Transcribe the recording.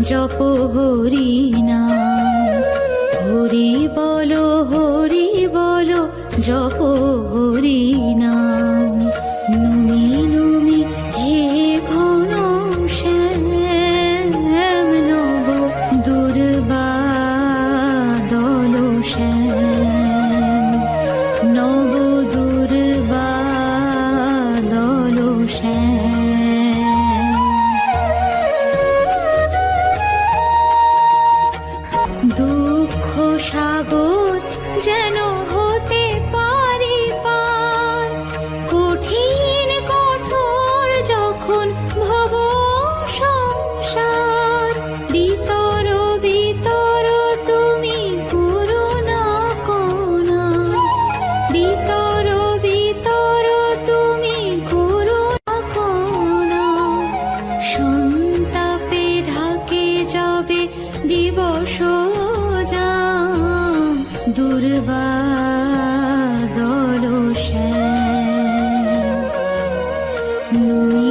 জপ হরি নাম। হরি বলো জপ হরি নাম। নুমি নুমি হে ঘন শ্যাম, নব দুর্বাদল শ্যাম, নব দুর্বাদল শ্যাম। দুঃখ সাগর যেন হতে পারি পার, কঠিন কঠোর যখন ভব সংসার। বিতর বিতর তুমি করুণা কোনা, বিতর বিতর তুমি করুণা কোনা। সন্তাপে ঢাকে যাবে দিবস যাম, দুর্বাদল শ্যাম। নুই